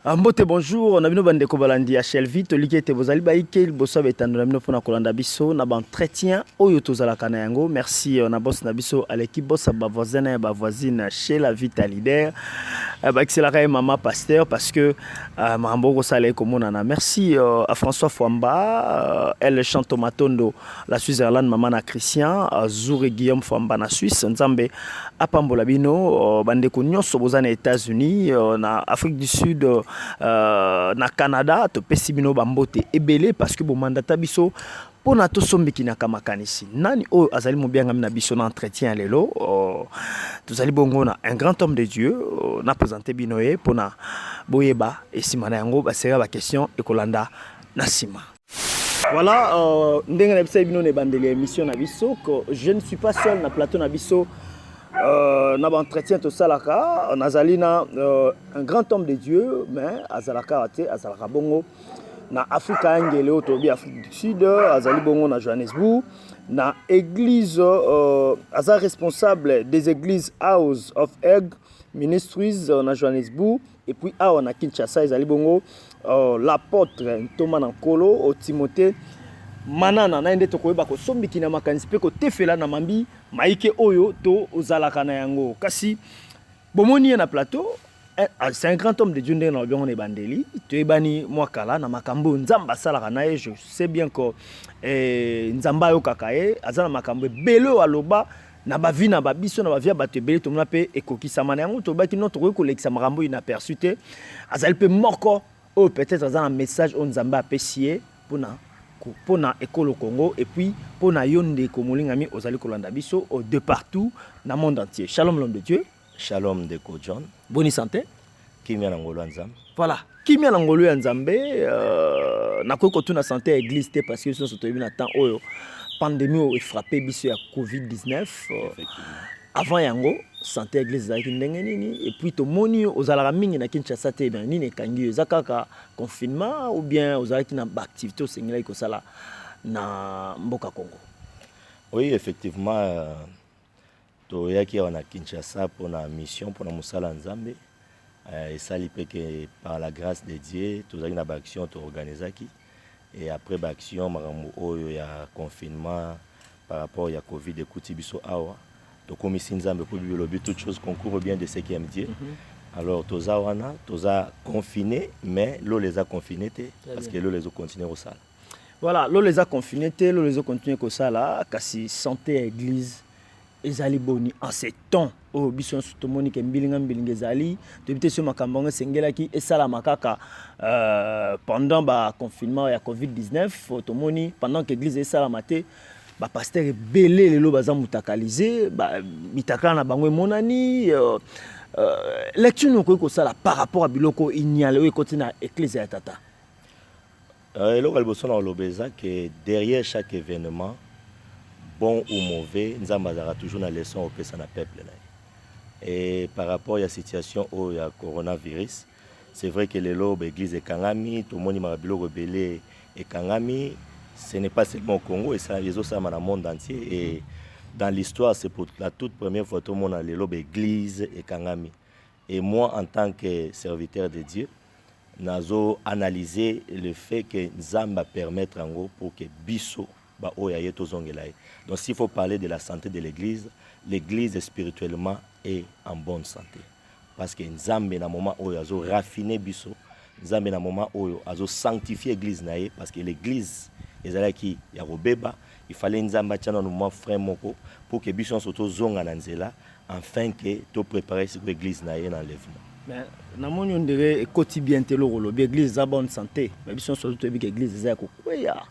Mbote bonjour, on a bino bande ko balandi HLV to likete bozali ba ikel boso betando na bino pona kolanda biso na ba entretien oyo tozala kana yango. Merci on a boss na biso à l'équipe boss ba voisin et ba voisine chez la Vita Leader. Ba excellent maman pasteur parce que mambo ko sale ko monana. Merci à François Fwamba, elle chante Matondo, la Switzerland maman na Christian, Zouri Guillaume Fwamba na Suisse, Nzambe apambola bino bande ko nyonso bozana États-Unis, na Afrique du Sud, na Canada to pesi bino bambote ebele parce que bo mandata biso pona to sombiki na kamakanisi nani o azali mobianga na biso na entretien lelo tozali bongo na un grand homme de Dieu na présenter binoé pona boyeba esimana yango basera ba question ekolanda na sima. Voilà, ndenge na biso bino ne bandeli émission na biso que je ne suis pas seul na plateau na biso. Na ba entretien to salaka nazali na un grand homme de Dieu mais azalaka ate azalaka bongo na Afrika ngele otobi Afrique du Sud azali bongo na Johannesburg na église aza responsable des églises House of Egg Ministries na Johannesburg et puis na Kinshasa azali bongo l'apôtre Thomas Nankolo au Timothée manana na ende tokoyeba ko sombiki na makanisi pe ko tefela na mambi maike oyo to ozalaka na yango kasi bomoni na plateau c'est un grand homme de Dieu ndenge na obiongo ne bandeli to ebani mwakala na makambo nzamba salaka na ye. Je sais bien que nzamba yo kakaye azana makambo belo aloba na bavi na babiso na bavia bato ebele to mona pe ekokisama na yango to baki no tokoki kolekisa makambo inaperçu te azali pe moko o peut-être azana message on nzamba apesi pour na école Congo et puis pour na yonde komolingami ozali kolanda biso de partout dans le monde entier. Shalom l'homme de Dieu. Shalom de Ko John. Bonne santé. Kimia Nangolo Nzambe. Voilà. Kimia Nangolo Nzambe na ko tuna santé église te parce que so to na temps oyo pandémie a frappé biso ya COVID-19. Avant yango santé église za ndenge nini et puis to moni ozalaka mingi na Kinshasa te ben nini kangi ezakaka confinement ou bien ozalaki na activité osengela iko sala na mboka Congo. Oui, effectivement to yaki na Kinshasa pour la mission pour la musala Nzambe et ça lipe que par la grâce de Dieu tozaki na action to organisaki et après action makambo oyo ya confinement par rapport ya Covid ekuti biso awa to komisi Nzambe pour biologie toute chose concourt bien de ce qui aime Dieu. Alors toza wana toza confiné mais l'eau les a confinés parce que l'eau les a continué au sala. Voilà, l'eau les a confinés l'eau les a continué au sala kasi santé église ezali boni en ces temps au bison sotomoni ke mbilinga ezali to bité sur makambo sengelaki esala makaka pendant ba confinement ya COVID-19 tomoni pendant que église esala maté ba pasteur belé lelo baza mutakaliser ba mitakala na bango monani lecture noko ko sala par rapport à biloko inyale o ekoti na église ya tata. Eloko liboso na lobeza que derrière chaque événement bon ou mauvais Nzambe azaka toujours na leçon au pesa na peuple na. Et par rapport à la situation au ya coronavirus, c'est vrai que lelo ba église ekangami to moni ma biloko belé ekangami. Ce n'est pas seulement au Congo, et ça les autres dans le monde entier. Et dans l'histoire, c'est pour la toute première fois tout le monde a l'église et Kangami. Et moi, en tant que serviteur de Dieu, nazo analysé le fait que Nzamba permettre en gros pour que biso ba oyaye to zongelaye. Donc s'il faut parler de la santé de l'église spirituellement est en bonne santé. Parce que Nzambe na moment où azo raffiné biso, Nzambe na moment où azo sanctifié l'église naye parce que l'église ezalaki ya robeba il fallait Nzamba tchana no mo frère moko pour que biso soto zonga na nzela afin que to préparer cette église na yena enlèvement. Mais na moni on dirait ekoti bien te lolo l'église za bonne santé mais biso soto to bi église za ko kweya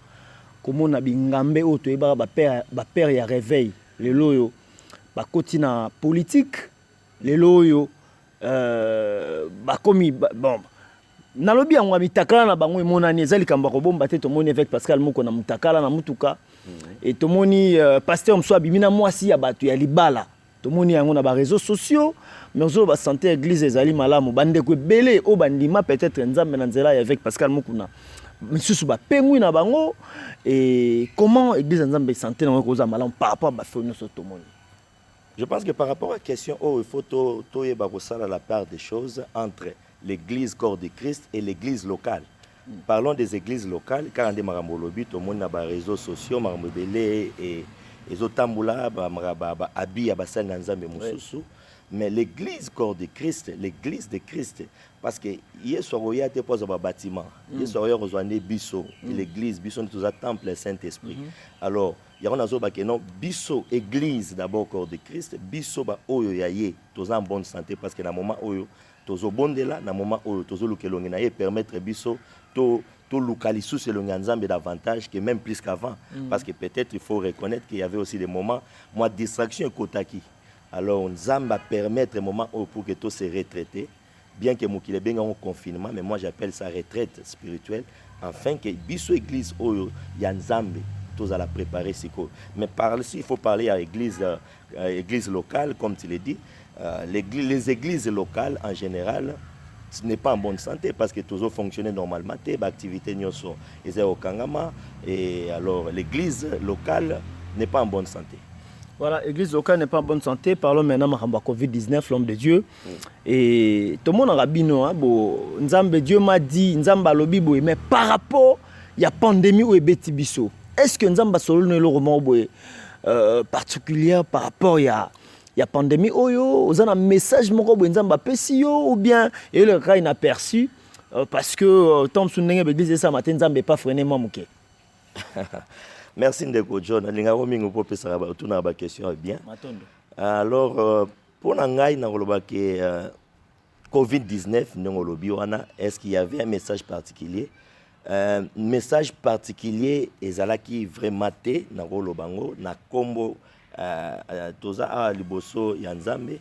komona bingambe o to eba ba père ya réveil le loyo ba koti na politique le loyo ba komi bon nalobi yango mitakala na bango emonani ezali kamba ko bomba te tomoni avec Pascal Moko na mutakala na mutuka et tomoni pasteur mso abimina mwasi ya batu ya libala tomoni yango na ba réseaux sociaux mais ozo ba santé église ezali malamu bande ko belé o bandima peut-être Nzambe na nzela avec Pascal Moko na misusu ba pengui na bango et comment église Nzambe santé na ko za malamu par rapport ba fonu so tomoni. Je pense que par rapport à la question il faut to yeba ko sala la part des choses entre l'église corps de Christ et l'église locale. Parlons des églises locales, car on a des tout le monde a des réseaux sociaux, et les autres habits, mais l'église corps de Christ, l'église de Christ, parce que hier soir il y a des bâtiments, hier soir il y a rejoint biso, l'église, biso nous a temple Saint-Esprit. Alors il y a un non biso église d'abord corps de Christ, biso ba oyo yaye, tous en bonne santé parce que dans moment oyo tous au bon de là, dans moment oyo tous le kelongi na permettre biso to localiser sur le Nzambe davantage que même plus qu'avant, parce que peut-être il faut reconnaître qu'il y avait aussi des moments moi distraction et kotaki. Alors, Nzambe va permettre un moment pour que tout se retraité, bien que moi qui est bien en confinement, mais moi j'appelle ça retraite spirituelle, afin que biso église où il y a Nzambe, tous à la préparer. Mais par ici, il faut parler à l'église locale, comme tu l'as dit. Les églises locales, en général, ce n'est pas en bonne santé parce que toujours fonctionner normalement, l'activité est au Kangama, et alors l'église locale n'est pas en bonne santé. Voilà, l'église locale n'est pas en bonne santé. Parlons maintenant de Covid-19, l'homme de Dieu. Et tout le monde a rabino, Nzambe Dieu m'a dit, Nzambe a lobi, mais par rapport à la pandémie ou beti biso, est-ce que Nzambe a solo le roman particulier par rapport à la pandémie vous avez un message Nzambe a pessi ou bien et le cas inaperçu parce que tant que l'église ça matin Nzambe n'est pas freiné mamouké. Merci Ndeko John. Je question bien. Alors, pour Covid-19, est-ce qu'il y avait un message particulier? Message particulier est vraiment na Rolobango, na Kombo, Toza Liboso Yanzambe.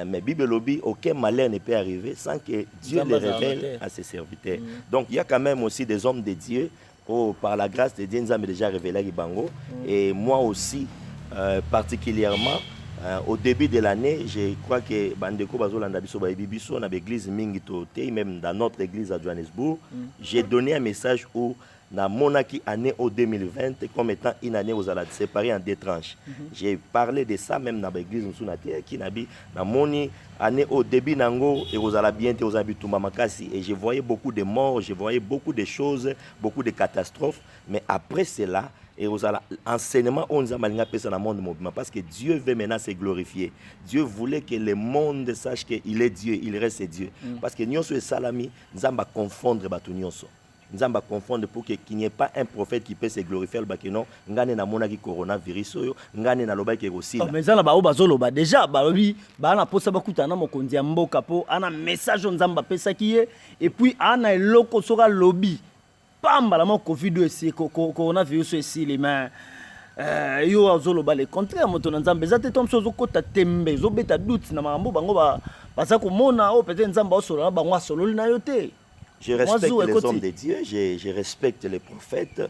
Mais Bible lobby, aucun malheur ne peut arriver sans que Dieu le révèle à ses serviteurs. Donc il y a quand même aussi des hommes de Dieu. Par la grâce de Dieu, nous avons déjà révélé Bango. Et moi aussi, particulièrement, au début de l'année, je crois que Bandeko Bazolanda Biso Bibiso, on a l'église Mingito, même dans notre église à Johannesburg, j'ai donné un message où na monaki année au 2020 comme étant une année où on a séparé en deux tranches. J'ai parlé de ça même dans l'église qui n'a na moni année au début nango et aux ala bien aux habitumba makasi et je voyais beaucoup de morts, je voyais beaucoup de choses, beaucoup de catastrophes, mais après cela et aux ala enseignement on nous a malinga pesa dans monde mouvement parce que Dieu veut maintenant se glorifier. Dieu voulait que le monde sache qu'il est Dieu, il reste Dieu. Parce que nyonso et salami nous va confondre batu nyonso. Nous allons confondre pour qu'il n'y ait pas un prophète qui peut se glorifier. Non, ngane na mona ki coronavirus ngane na loba ki aussi. Mais ça na ba bazoloba déjà ba lui ba na posa ba kutana mokonzi ya mboka po ana message nzamba pesa kiye et puis ana eloko soka lobby pamba la mo covid aussi coronavirus aussi les mains yo azoloba le contraire moto nzamba zate tom sozo kota tembe zo beta doute na mambo bango ba za ko mona o peut-être nzamba osolo na bango solo na yote. Je respecte les hommes de Dieu, je respecte les prophètes,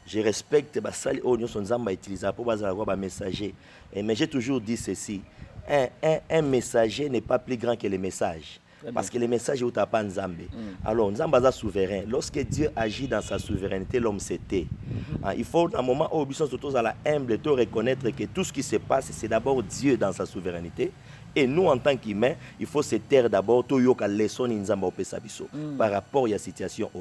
je respecte les utilisés pour les messagers. Mais j'ai toujours dit ceci, un messager n'est pas plus grand que le message. Parce que le message est au pas Nzambe. Alors Nzambe est souverain. Lorsque Dieu agit dans sa souveraineté, l'homme se tait. Il faut à un moment où nous sommes à la humble de reconnaître que tout ce qui se passe, c'est d'abord Dieu dans sa souveraineté. Et nous, en tant qu'humains, il faut se taire d'abord par rapport à la situation.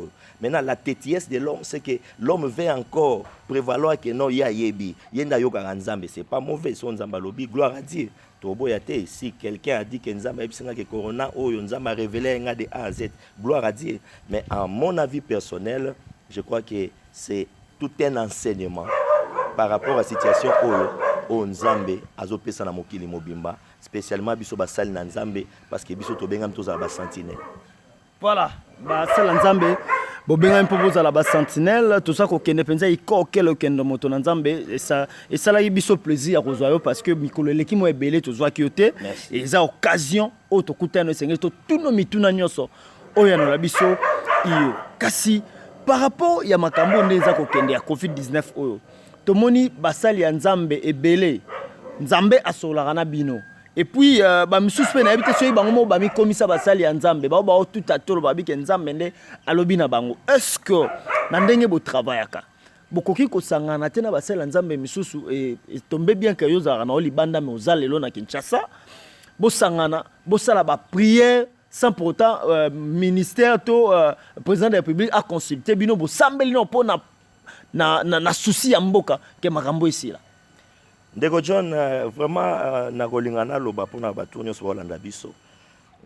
Maintenant, la tétiesse de l'homme, c'est que l'homme veut encore prévaloir que non, il y a Yebi. Ce n'est pas mauvais, c'est un lobby, gloire à Dieu. Si quelqu'un a dit que le corona a révélé de A à Z, gloire à Dieu. Mais à mon avis personnel, je crois que c'est tout un enseignement par rapport à la situation où Nzambe a opéré na mokili mobimba. Spécialement biso basali na Nzambe parce que biso to bengam to za ba sentinelle. Voilà, basali Nzambe bo bengam po za la ba sentinelle tout ça ko kende penza iko kelo kendo moto na Nzambe et ça la biso plaisir à kozwa yo parce que mikolo leki mo ebele to zwa kiote et za occasion o to kutana sengeli to tuno mituna nyoso oya na biso iyo kasi par rapport ya makambo ndeza ko kende ya Covid-19 oyo to moni basali ya Nzambe ebele Nzambe asolaka na bino. Et puis ba misusu pe na habite soyi bango mo ba mi komisa basali ya Nzambe ba tout à tolo ba bi ke Nzambe nde alobi na bango. Est-ce que na ndenge bo travaillaka bokoki ko sangana tena basali ya Nzambe misusu et tombe bien que yoza na libanda me ozalelo na Kinshasa bo sangana bo sala ba prière sans pour autant ministère to président de la République a consulté bino bo sambeli no po na souci ya mboka ke makambo ici là. Ndeko John vraiment na kolingana loba pona bato nyonso bolanda biso.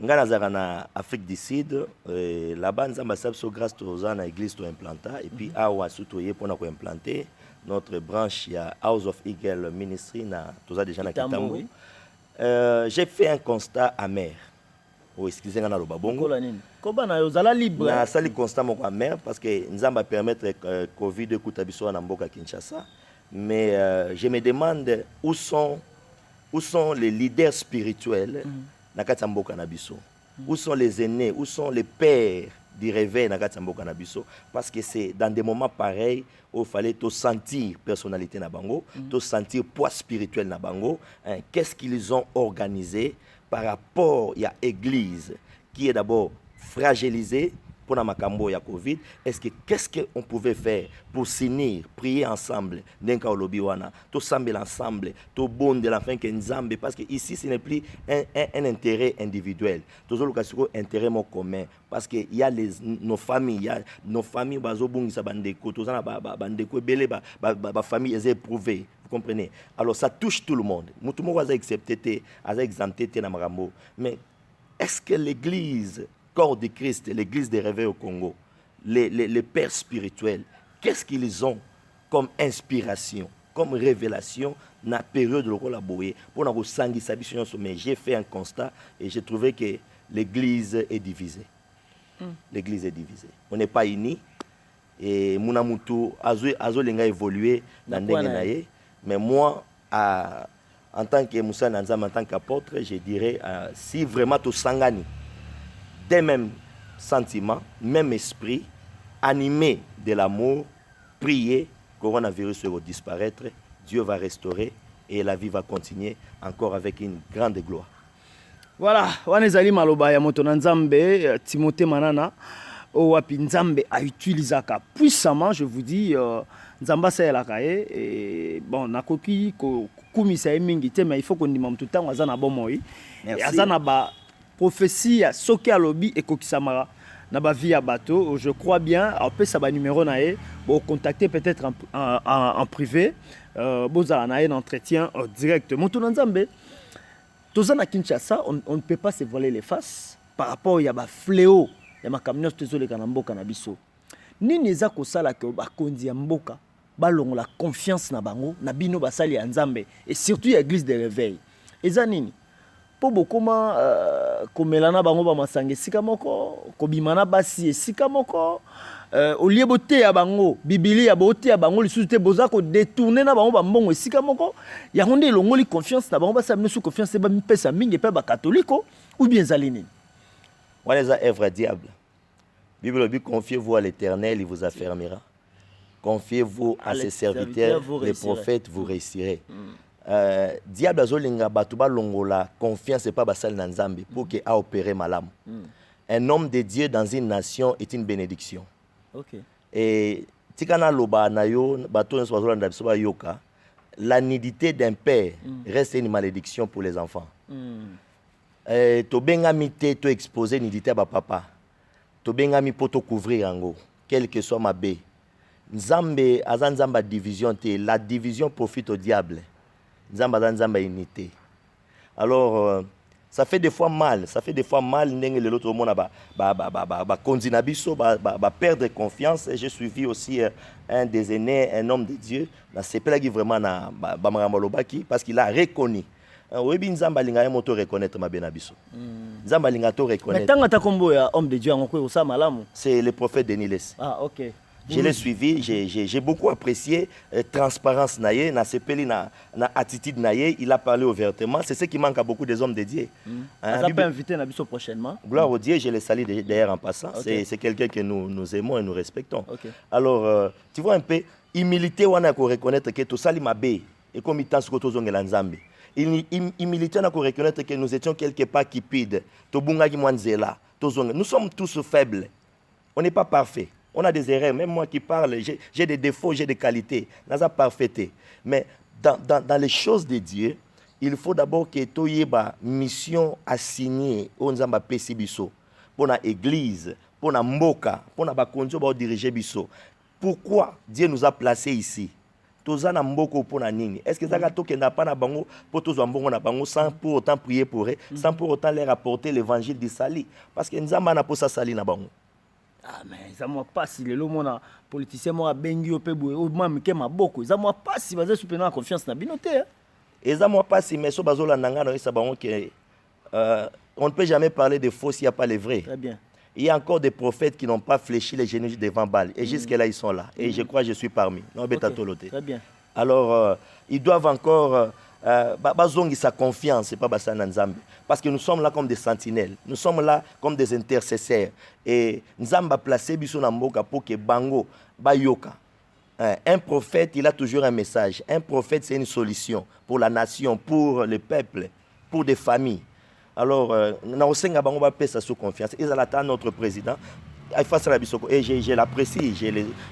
Nga nazaka na Afrique du Sud là-bas nzamba sabso grâce toza na église to implanta et puis awa sutoye pona ko implanter notre branche ya House of Eagle Ministry na toza déjà na Kitambo. J'ai fait un constat amer. Oh, excusez-moi, na loba bongo. Koba na yozala libre. Na sali constat moko amer parce que nzamba permettre Covid de kutabiso na mboka Kinshasa. Mais je me demande où sont les leaders spirituels na kati ya mboka na biso. Où sont les aînés, où sont les pères du réveil na kati ya mboka na biso, parce que c'est dans des moments pareils où il fallait te sentir personnalité na bango, te sentir poids spirituel na bango, hein, qu'est-ce qu'ils ont organisé par rapport à l'église qui est d'abord fragilisée pour la makambo ya Covid. Est-ce que qu'est-ce qu'on pouvait faire pour s'unir, prier ensemble, n'enka olobiwana, tout sembler ensemble, tout bon de la fin que nzambe, parce que ici ce n'est plus un intérêt individuel, tout un intérêt commun, parce que il y a nos familles, bazo bungisa bandeko, tout ça bandeko belé ba famille est éprouvée, vous comprenez? Alors ça touche tout le monde. Mutu mo waza accepté, aza exempté na makambo. Mais est-ce que l'église corps de Christ, l'église des réveils au Congo, les pères spirituels, qu'est-ce qu'ils ont comme inspiration, comme révélation dans la période de l'Okolaboué pour nous sanguer sa vision? Mais j'ai fait un constat et j'ai trouvé que l'église est divisée. L'église est divisée. On n'est pas unis. Et Munamutu azo lenga évolué dans le mais moi, en tant que Moussa Nanzam, en tant qu'apôtre, je dirais, si vraiment tu sangani, des mêmes sentiments, même esprit, animé de l'amour, prier, coronavirus va disparaître, Dieu va restaurer et la vie va continuer encore avec une grande gloire. Voilà, wanezali maloba ya moto na Nzambe, Timothée Manana, wapi Nzambe a utilisé puissamment, je vous dis, Nzamba sa la kaye et bon nakoki ko kumisa mingi te, mais il faut qu'on dise tout temps azana bomoi, azana ba prophétie à soki alobi et kokisamara na ba via bateau. Je crois bien après ça ba numéro nae bon contacter peut-être en privé bozala nae d'entretien direct moto na Nzambe tozana Kinshasa. On ne peut pas se voiler les faces par rapport ya ba fléau ya makamyo tezole kana mboka na biso nini eza kosala ke ba kondi ya mboka balongola confiance na bango na bino basali ya Nzambe et surtout ya église de réveil eza nini po bokoma komelana bango ba masanga esika moko kobimana basi esika moko olie bote ya bango biblia bote ya bango lisusu te boza ko détourner na bango ba mbongo esika moko ya nde elongoli confiance na bango basa mino su confiance ba mipesa mingi pe ba catholique ou bien zali nini wana eza œuvre diable. Bible dit confiez-vous à l'Éternel, il vous affermira. Confiez-vous à ses serviteurs, les prophètes, vous réussirez. Diable azolinga batuba longola confiance et pas basal na Nzambe pour que a opéré malam. Un homme de Dieu dans une nation est une bénédiction. OK. Et tikana loba na yo bato nso bazolanda biso ba yoka, la nudité d'un père reste une malédiction pour les enfants. To bengami te to exposer nudité ba papa. To bengami poto couvrir yango, quel que soit ma bé. Nzambe azanzamba division te, la division profite au diable. Nzamba nzamba unité. Alors ça fait des fois mal, ndenge le l'autre monde ba konzina biso ba perdre confiance. J'ai suivi aussi un des aînés, un homme de Dieu, na sepela qui vraiment na ba maramolobaki parce qu'il a reconnu. Webi Nzamba linga ya moto reconnaître ma benabiso. Nzamba linga to reconnaître. Mais tanga ta kombo ya homme de Dieu ngoko osa malamu. C'est le prophète Denis Les. Ah OK. Je l'ai suivi, j'ai beaucoup apprécié transparence naïe, na sepeli na attitude naïe, il a parlé ouvertement, c'est ce qui manque à beaucoup des hommes de Dieu. Hein, ça peut inviter Nabiso prochainement. Gloire au Dieu, je le salue d'ailleurs en passant. Okay. C'est quelqu'un que nous aimons et nous respectons. Okay. Alors, tu vois un peu, humilité, on a qu'on reconnaître que tout ça m'a bé et comme il t'a ce que tu as Nzambe. Humilité, on a qu'on reconnaître que nous étions quelque part cupides. Nous sommes tous faibles. On n'est pas parfaits. On a des erreurs, même moi qui parle, j'ai des défauts, j'ai des qualités. Nous sommes parfaits. Mais dans les choses de Dieu, il faut d'abord que toyeba mission assignée au nzamba pesi biso pour la église, pour la mboka, pour la bakonzo ba diriger biso. Pourquoi Dieu nous a placés ici? Tozana mboko pour la nini. Est-ce que zaka tokenda pa na bango pour tozwa mbongo na bango sans pour autant prier pour eux, sans pour autant leur apporter l'évangile du sali parce que nzamba na posa sali na bango. Ah mais ça moi pas si le mona politicien moi bengi o pebo o mam ke maboko. Ça moi pas si baza supena confiance na binoté. Et ça moi pas si mais so bazola nanga na sa bango que on ne peut jamais parler de faux s'il n'y a pas les vrais. Très bien. Il y a encore des prophètes qui n'ont pas fléchi les genoux devant Baal. Et jusque-là, ils sont là. Et je crois que je suis parmi. Okay. Très bien. Alors, ils doivent encore... bazongi sa confiance, c'est pas Bassana Nzambe. Parce que nous sommes là comme des sentinelles. Nous sommes là comme des intercesseurs. Et Nzambe a placé Biso Namboka pour que Bango, Bayoka. Un prophète, il a toujours un message. Un prophète, c'est une solution pour la nation, pour le peuple, pour des familles. Alors, nous avons sa sous confiance. Ils ont notre président. Et je l'apprécie,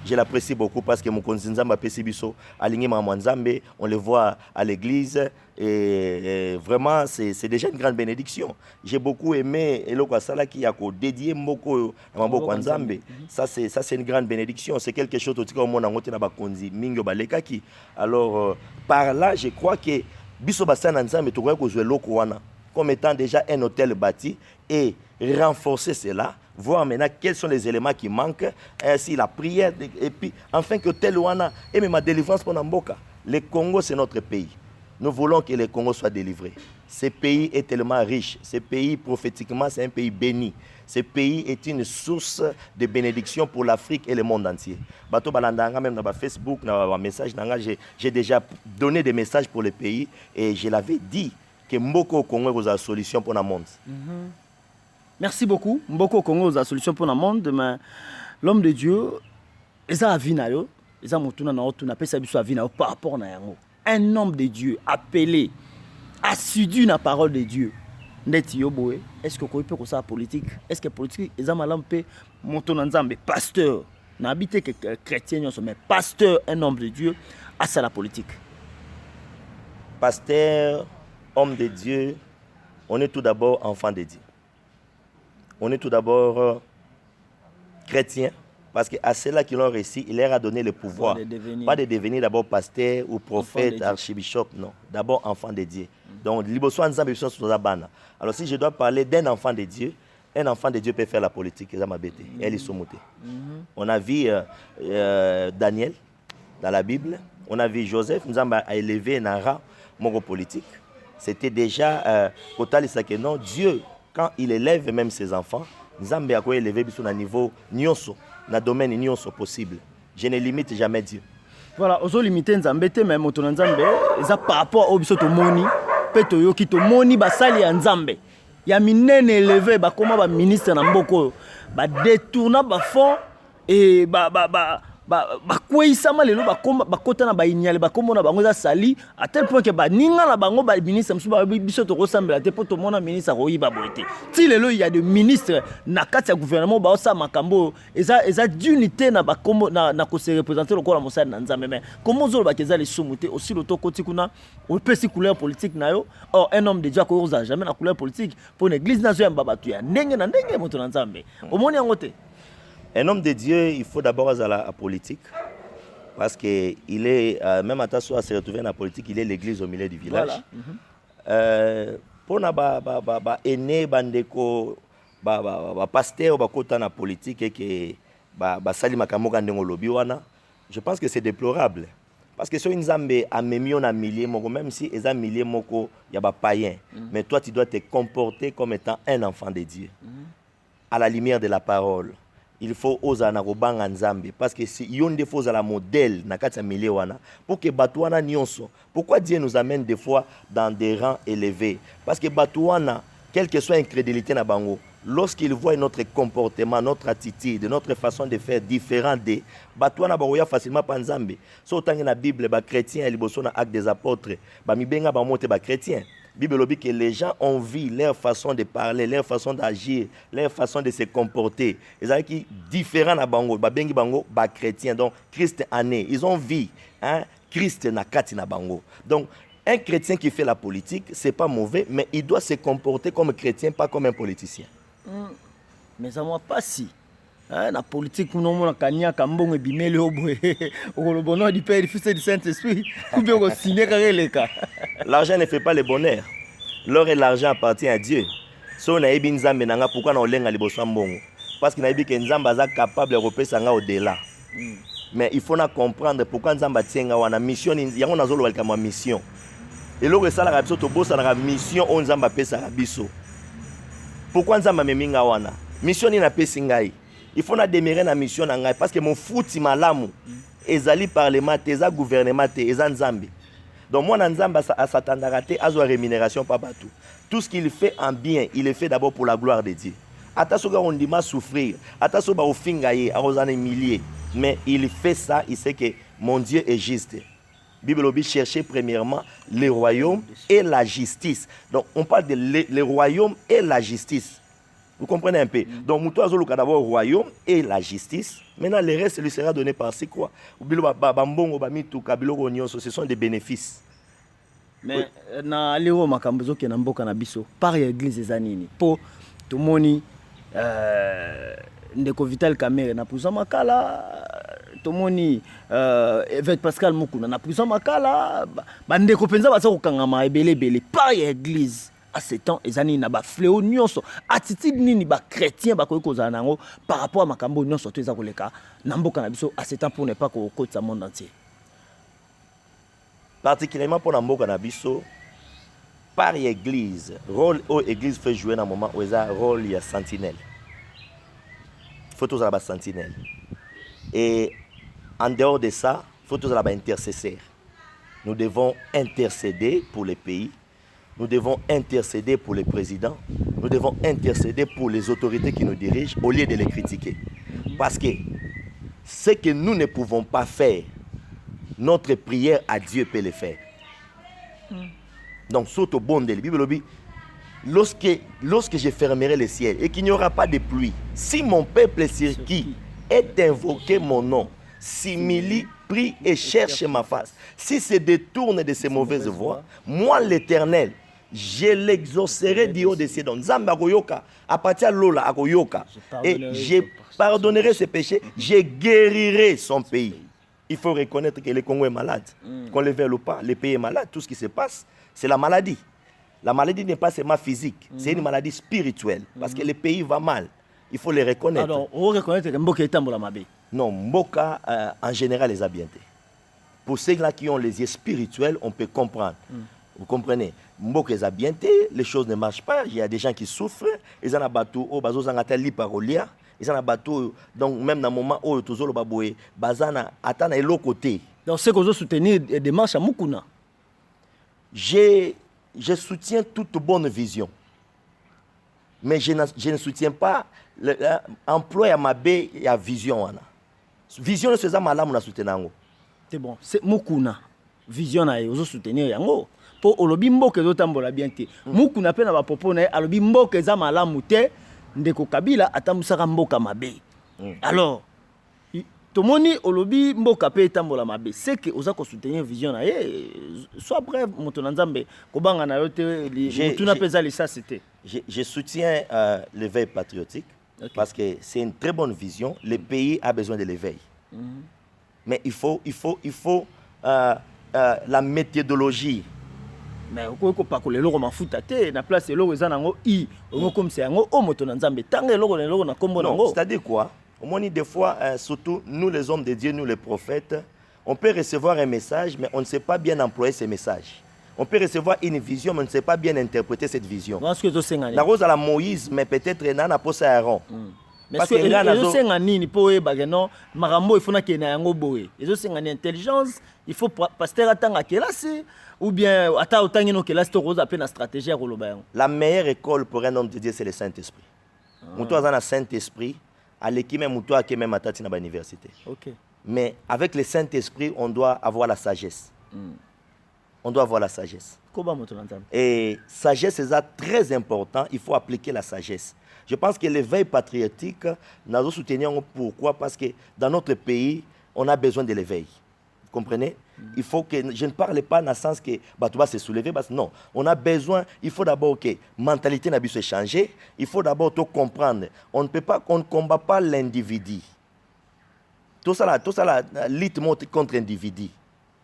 je l'apprécie beaucoup parce que mon Nzamba Pesi Biso, aligné Mamwanzambe, on le voit à l'église et vraiment c'est déjà une grande bénédiction. J'ai beaucoup aimé Eloko Sala qui a dédié Moko à Nzambe. Ça c'est une grande bénédiction, c'est quelque chose au monde en na bakonzi mingo balekaki. Alors par là, je crois que Biso Basana Nzambe to ko jouer loko wana comme étant déjà un hôtel bâti et renforcer cela. Voir maintenant quels sont les éléments qui manquent, ainsi la prière, et puis enfin que tel ouana, et même ma délivrance pour Namboka. Le Congo, c'est notre pays. Nous voulons que le Congo soit délivré. Ce pays est tellement riche. Ce pays, prophétiquement, c'est un pays béni. Ce pays est une source de bénédiction pour l'Afrique et le monde entier. Bato balandanga, même dans Facebook, dans message, j'ai déjà donné des messages pour le pays et je l'avais dit que Mboko au Congo est la solution pour le monde. Merci beaucoup. Mboko Congo la solution pour le monde, mais l'homme de Dieu, ça a vie nayo, ça motuna na otuna pesa biso a vie nayo par rapport na yango. Un homme de Dieu appelé, assidu na parole de Dieu. Ndeti yoboé, est-ce que peut ko ça politique? Est-ce que politique ça malampe motuna nzambe pasteur na habité que chrétien mais pasteur un homme de Dieu à ça la politique. Pasteur, homme de Dieu, on est tout d'abord enfant de Dieu. On est tout d'abord chrétien, parce qu'à ceux-là qui l'ont réussi, il leur a donné le pouvoir. Pas de devenir d'abord pasteur ou prophète, archibishop, non. D'abord enfant de Dieu. Donc, alors si je dois parler d'un enfant de Dieu, un enfant de Dieu peut faire la politique. On a vu Daniel dans la Bible, on a vu Joseph, nous avons élevé un rang politique. C'était déjà, non, Dieu, quand il élève même ses enfants, Nzambe a élevé sur un niveau nyonso, dans le domaine nyonso possible. Je ne limite jamais Dieu. Voilà, ozo limiter Nzambe te même auto Nzambe, ça par rapport au biso to moni, peto yo ki to moni basali ya Nzambe. Ya minene élevé ba koma ba ministre na mboko, ba détourna ba fond et ba kweyisama lelo bakota na bainyale bakomona bango za sali à tel point que baninga na bango ba ministre msu ba biso to kosambela te poto mona ministre koyiba boete ti lelo il y a des ministres na kati ya gouvernement ba osa makambo eza d'unité na bakombo na ko se représenter lokola mosali na Nzambe mais comment zo ba keza les soumuté aussi le to koti kuna on peut si couleur politique na yo or un homme de Dieu ko oza jamais na couleur politique pour une église nationale ya babatu ya ndenge na ndenge moto na Nzambe omoni yango te. Un homme de Dieu, il faut d'abord aller à la politique. Parce qu'il est, même à Tasso, à se retrouver dans la politique, il est l'église au milieu du village. Voilà. Pour na aîné, bandeko, pasteur, kota na politique et que sali makamoko ndenge lobi wana, je pense que c'est déplorable. Parce que si une Nzambe a mis un millier moko, même si ils ont millier moko, il y a des païens. Mais toi, tu dois te comporter comme étant un enfant de Dieu. À la lumière de la parole. Il faut oser na robanga Nzambe parce que si yonde faut la modèle na kati milieu wana pour que batouana nyonso. Pourquoi Dieu nous amène des fois dans des rangs élevés? Parce que batouana, quelle que soit incrédulité na bango, lorsqu'il voit notre comportement, notre attitude, notre façon de faire différent des batouana baroya facilement pa Nzambe. So tangi na Bible ba chrétien liboso na acte des apôtres, ba mibenga ba monte ba chrétien. Bible dit que les gens ont vu leur façon de parler, leur façon d'agir, leur façon de se comporter. Ils ont qui différents na bango, ba bengi bango ba chrétien. Donc Christ est né. Ils ont vu Christ na kati na bango. Donc Un chrétien qui fait la politique, ce n'est pas mauvais, mais il doit se comporter comme chrétien, pas comme un politicien. Mais ça m'a pas si. La politique, nous avons gagné à Mbongo et Bimeli au bout. Au bonheur du Père, du Fils et du Saint-Esprit. Ou bien on signe les cas. L'argent ne fait pas le bonheur. L'or et l'argent appartiennent à Dieu. Si on a eu Nzambe, pourquoi on l'a liboso Mbongo? Parce qu'il a dit que Nzambe est capable de repérer au-delà. Mais il faut comprendre pourquoi Nzambe tient une mission. Il y a une mission. Et là, ça la mission on Nzambe pesa biso. Pourquoi Nzambe meminga wana? Mission ni na pesi ngai. Il faut demeurer na mission na ngai parce que mon fouti malamu ezali parlement, eza gouvernement, eza Nzambe. Donc moi Nzambe s'attendra à une rémunération pas partout. Tout ce qu'il fait en bien, il le fait d'abord pour la gloire de Dieu. Attention on dit souffrir, attention ba ofingaye a rozane milliers, mais il fait ça, il sait que mon Dieu est juste. Bible dit chercher premièrement le royaume et la justice. Donc on parle de le royaume et la justice. Vous comprenez un peu? Donc nous avons d'abord le royaume et la justice. Maintenant le reste lui sera donné par c'est quoi? Ce sont des bénéfices. Mais na lero makambozo ke na mboka na biso par église ezanini po tomoni ndeko Vital Kamerhe na puza makala tomoni Évêque Pascal Mukuna na puza makala bandeko penza baza kokangama ebele par église à ce temps ezanini na ba fléau nyonso attitude nini ba chrétien ba koyi kozana nango par rapport à makambo nyonso to eza koleka na mboka na biso à ce temps pour ne pas kokotisa monde entier. Particulièrement pour Namboka Nabiso, par l'église, rôle où l'église fait jouer dans un moment où il y a un rôle de sentinelle. Il faut tous avoir sentinelle. Et en dehors de ça, il faut tous avoir intercesseur. Nous devons intercéder pour les pays, nous devons intercéder pour les présidents, nous devons intercéder pour les autorités qui nous dirigent au lieu de les critiquer. Parce que ce que nous ne pouvons pas faire, notre prière à Dieu peut le faire. Donc, surtout bon de la Bible dit, lorsque je fermerai le ciel et qu'il n'y aura pas de pluie, si mon peuple sur qui est invoqué mon nom, s'humilie, prie et cherche ma face, si se détourne de ses mauvaises voies, moi l'Éternel, je l'exaucerai du haut des cieux. Donc, Zamba Goyoka, à partir de Lola, Goyoka, et je pardonnerai ses péchés, je guérirai son pays. Il faut reconnaître que le Congo est malade. Qu'on le veuille ou pas, le pays est malade. Tout ce qui se passe, c'est la maladie. La maladie n'est pas seulement physique, c'est une maladie spirituelle. Parce que le pays va mal. Il faut le reconnaître. Alors, on reconnaît que Mboka est en Mabé. Non, Mboka, en général, les a bien été. Pour ceux-là qui ont les yeux spirituels, on peut comprendre. Vous comprenez? Mboka les a bien été, les choses ne marchent pas. Il y a des gens qui souffrent. Ils ont un bateau, ils ont un liparolia. Ils ont un bateau, donc même dans le moment où ils ont un bateau, ils ont un côté. Donc, c'est que vous soutenez des démarches à Mukuna. Je soutiens toute bonne vision. Mais je ne soutiens pas l'emploi à ma baie et à vision. Vision, c'est ça, madame, on a soutenu. C'est bon. C'est Mukuna. Vision, vous soutenez. Pour Olobi Mboka, vous avez bien été. Mukuna, pe na ba popo na Olobi Mboka, za malamu te. Ndeko Kabila atamusaka mboka mabe. Alors, tomoni olobi mboka pe tambola mabe. C'est que oza ko soutenir vision na soit bref moto na Nzambe kobanga na yote mutuna peza lisa c'était. Je soutiens l'éveil patriotique parce que c'est une très bonne vision. Le pays a besoin de l'éveil. Mais il faut la méthodologie. Mais on peut pas que les logos m'enfoutent na place les logos zanango i on comme c'est ango o moto na Nzambe tant les logos na kombo nango. C'est-à-dire quoi? Au moins des fois surtout nous les hommes de Dieu, nous les prophètes, on peut recevoir un message mais on ne sait pas bien employer ce message. On peut recevoir une vision mais on ne sait pas bien interpréter cette vision. Parce que la rose à la Moïse mais peut-être nana posa Aaron. Parce que les senga nini po e bageno marambo il faut na kena yango boye. Les senga ni intelligence, il faut pasteur atanga kelasi ou bien ata otangi no kelasi to rose appelle na stratégie à koloba. La meilleure école pour un homme de Dieu c'est le Saint-Esprit. Muto azana Saint-Esprit, aleki même muto ake même atati na ba université. OK. Mais avec le Saint-Esprit, on doit avoir la sagesse. On doit avoir la sagesse. Et sagesse, c'est très important. Il faut appliquer la sagesse. Je pense que l'éveil patriotique, nous soutenons pourquoi? Parce que dans notre pays, on a besoin de l'éveil. Vous comprenez? Il faut que je ne parle pas dans le sens que tu vas se soulever. Non, on a besoin, il faut d'abord que la mentalité n'a pas changer. Il faut d'abord tout comprendre. On ne combat pas l'individu. Tout ça, la lutte contre l'individu.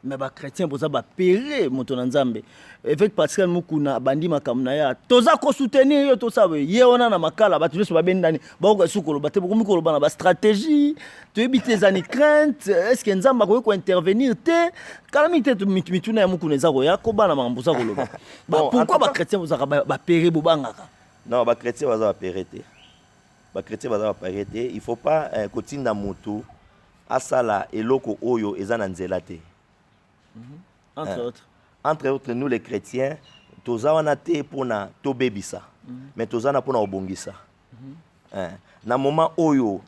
Mais les chrétiens boza ba péré moto na nzambe avec Pascal Mukuna bandi makamna ya toza ko soutenir yo to sawe ye ona na makala ba tuzo ba bendani ba ko sukolo ba te ko mikolo ba na ba stratégie to ebite zani crainte est-ce que nzamba ko intervenir te calamité to mituna ya Mukuna za ko ya ko bana mambo za ko loba ba pourquoi ba chrétiens boza ba péré bobangaka non ba chrétiens boza ba péré te ba chrétiens boza ba péré te il faut pas kotinda mutu asala eloko oyo ezana nzela te. Entre autres, nous les chrétiens, tous on a été pour na to bebisa, mais tous on a pour na obongisa. Na moment oyo,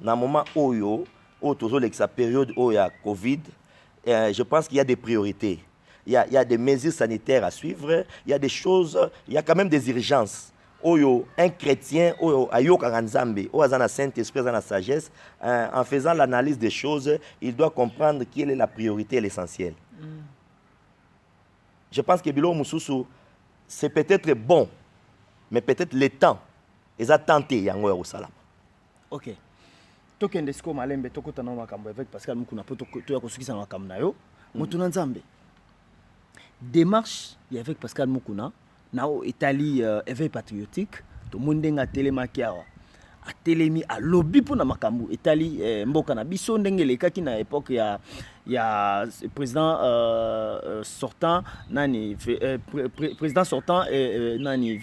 tous la période où il y a Covid, je pense qu'il y a des priorités. Il y a des mesures sanitaires à suivre, il y a des choses, il y a quand même des urgences. Oyo, un chrétien, oyo ayo karanzambe, oyo azana Saint-Esprit, azana sagesse, en faisant l'analyse des choses, il doit comprendre quelle est la priorité et l'essentiel. Je pense que Bilo Moussoussou, c'est peut-être bon, mais peut-être le temps. Ils ont tenté Yango au Salam. Ok. Tokende siko malembe tokota na makambo avec Pascal Mukuna poto to yakosukisa na makambo na yo. Mutuna nzambe. Démarche y avec Pascal Mukuna na o Italie éveil patriotique to mundenga telemaki awa. A telemi a lobby pour na makambo Italie mboka na biso ndenge lekaki na époque ya président sortant nani président sortant nani